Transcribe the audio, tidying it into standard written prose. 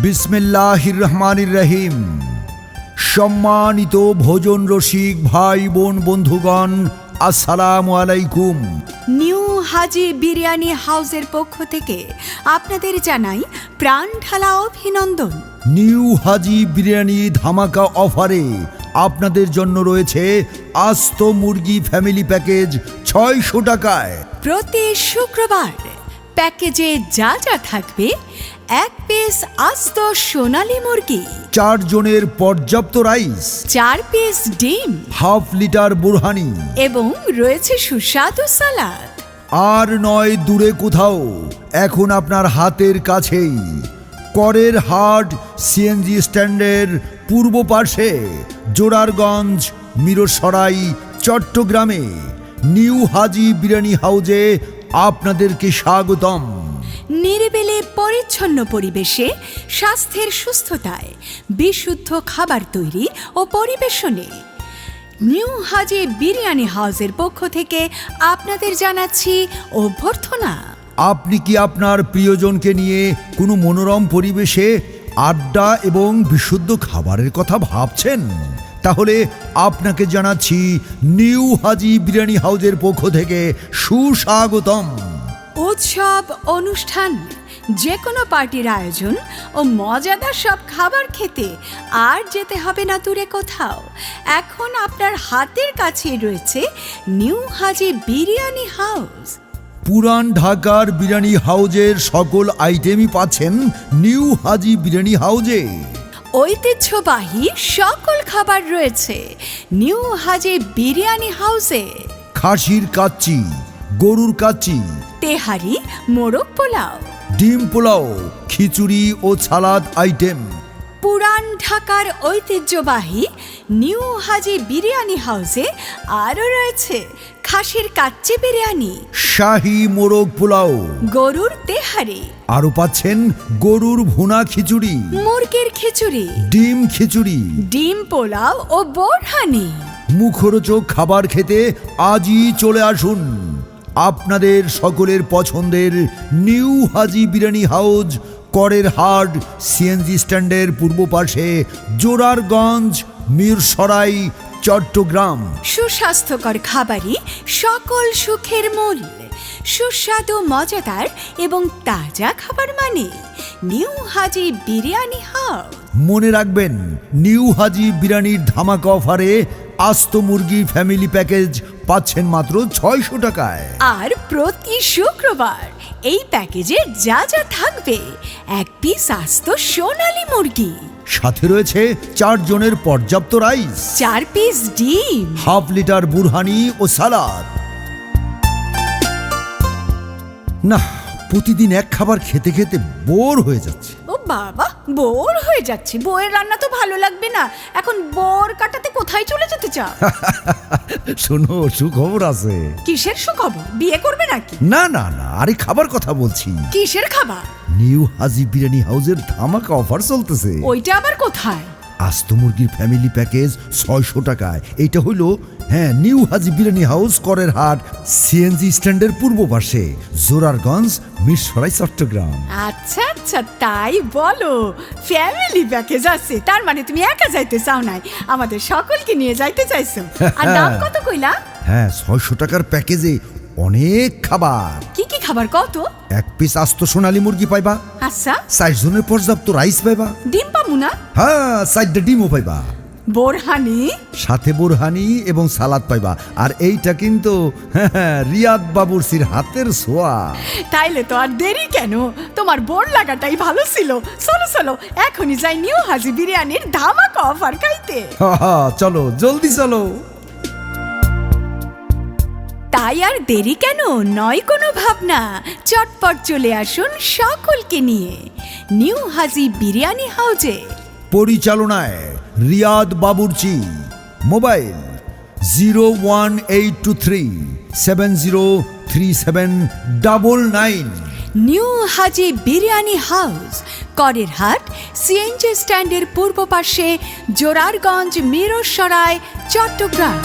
বিসমিল্লাহির রহমানির রহিম। সম্মানিত ভোজন রসিক ভাই বোন বন্ধুগণ, আসসালামু আলাইকুম। নিউ হাজি বিরিয়ানি হাউসের পক্ষ থেকে আপনাদের জানাই প্রাণ ঢালা অভিনন্দন। নিউ হাজি বিরিয়ানি ধামাকা অফারে আপনাদের জন্য রয়েছে আস্ত মুরগি ফ্যামিলি প্যাকেজ ৬০০ টাকায়। প্রতি শুক্রবার প্যাকেজে যা যা থাকবে: 1 পিস আস্ত সোনালী মুরগি, 4 জনের পর্যাপ্ত রাইস, 4 পিস ডিম, হাফ লিটার বুরহানি এবং রয়েছে সুস্বাদু সালাদ। আর নয় দূরে কোথাও, এখন আপনার হাতের কাছেই করের হাট সিএনজি স্ট্যান্ডের পূর্ব পাশে জোরারগঞ্জ মিরসরাই চট্টগ্রামে নিউ হাজি বিরিয়ানি হাউজে আপনাদেরকে স্বাগতম। নিরিবিলি পরিচ্ছন্ন পরিবেশে স্বাস্থ্যের সুস্থতায় বিশুদ্ধ খাবার তৈরি ও পরিবেশনে নিউ হাজি বিরিয়ানি হাউসের পক্ষ থেকে আপনাদের জানাচ্ছি অভ্যর্থনা। আপনি কি আপনার প্রিয়জনকে নিয়ে কোনো মনোরম পরিবেশে আড্ডা এবং বিশুদ্ধ খাবারের কথা ভাবছেন? তাহলে আপনাকে জানাচ্ছি নিউ হাজি বিরিয়ানি হাউসের পক্ষ থেকে সুস্বাগতম। উৎসব, অনুষ্ঠান, যে কোনো পার্টির আয়োজন ও মজাদার সব খাবার খেতে আর যেতে হবে না দূরে কোথাও। এখন আপনার হাতের কাছেই রয়েছে নিউ হাজি বিরিয়ানি হাউস। পুরান ঢাকার বিরিয়ানি হাউজের সকল আইটেমই পাচ্ছেন নিউ হাজি বিরিয়ানি হাউজে। ঐতিহ্যবাহী সকল খাবার রয়েছে নিউ হাজি বিরিয়ানি হাউসে। খাসির কাচ্চি, গরুর কাচ্চি, তেহারি, মোরগ পোলাও, ডিম পোলাও, খিচুড়ি ও সালাদ আইটেম। পুরান ঢাকার ঐতিহ্যবাহী নিউ হাজি বিরিয়ানি হাউসে আরও রয়েছে খাসির কাচ্চি বিরিয়ানি, শাহী মোরগ পোলাও, গরুর তেহারি, আরও পাচ্ছেন গরুর ভুনা খিচুড়ি, মুরগির খিচুড়ি, ডিম খিচুড়ি, ডিম পোলাও ও বোরহানি। মুখরোচক খাবার খেতে আজই চলে আসুন আপনাদের সকলের পছন্দের নিউ হাজি বিরিয়ানি হাউজ, করের হাট সিএনজি স্ট্যান্ডের পূর্ব পাশে জোরারগঞ্জ মিরসরাই চট্টগ্রাম। সুস্বাস্থ্যকর খাবারই সকল সুখের মূল। সুস্বাদু, মজাদার এবং তাজা খাবার মানে নিউ হাজি বিরিয়ানি হাউস। মনে রাখবেন, নিউ হাজি বিরিয়ানির ধামাকা অফারে আস্ত মুরগি ফ্যামিলি প্যাকেজ পাচ্ছেন মাত্র ৬০০ টাকায়। আর প্রতি শুক্রবার এই প্যাকেজে যা যা থাকবে: 1 পিস আস্ত সোনালী মুরগি, সাথে রয়েছে 4 জনের পর্যাপ্ত রাইস, 4 পিস ডিম, হাফ লিটার বুরহানি ও সালাদ। না, প্রতিদিন এক খাবার খেতে খেতে বোর হয়ে যাচ্ছে। ও বাবা, বোর হয়ে যাচ্ছি? বউয়ের রান্না তো ভালো লাগবে না। এখন বোর কাটাতে কোথায় চলে যেতে চাও? শোনো, সুখবর আছে। কিসের সুখবর? বিয়ে করবে নাকি? না না না, আরে খাবার কথা বলছি। কিসের খাবার? নিউ হাজি বিরিয়ানি হাউসের ধামাকা অফার চলতেছে। ওইটা আবার কোথায়? আস্ত মুরগির ফ্যামিলি প্যাকেজ ৬০০ টাকায়। এইটা হইলো নিউ হাজি বিরিয়ানি হাউস, করের হাট সিএনজি স্ট্যান্ডের পূর্ব পাশে জোরারগঞ্জ মিরসরাই চট্টগ্রাম। আচ্ছা আচ্ছা, তাই বলো। ফ্যামিলি প্যাকেজ আছে, তার মানে তুমি একা যাইতে চাও নাই, আমাদের সকলকে নিয়ে যাইতে চাইছো। আর দাম কত কইলা? ৬০০ টাকার প্যাকেজে অনেক খাবার। কি কি খাবার কত? 1 পিস আস্ত সোনালী মুরগি পাইবা, আচ্ছা। 4 জনের পর্যাপ্ত রাইস পাইবা, ডিম পামু না? 4টা ডিমও পাইবা, বোরহানি, সাথে বুরহানি এবং সালাদ পাইবা। আর এইটা কিন্তু রিয়াদ বাবুর্চির হাতের ছোঁয়া। তাইলে তো আর দেরি কেন? তোমার বোর লাগাটাই ভালো ছিল। চলো চলো, এখনই যাই নিউ হাজি বিরিয়ানির ধামাকা অফার খাইতে। চলো, জলদি চলো। তাই আর দেরি কেন? নয় কোনো ভাবনা, চটপট চলে আসুন সকলকে নিয়ে নিউ হাজি বিরিয়ানি হাউজে। পরিচালনায় রিয়াদ বাবুর্চি। মোবাইল 01823703799। নিউ হাজি বিরিয়ানি হাউস, করের হাট সিএনজি স্ট্যান্ডের পূর্ব পাশে জোরারগঞ্জ মিরসরাই চট্টগ্রাম।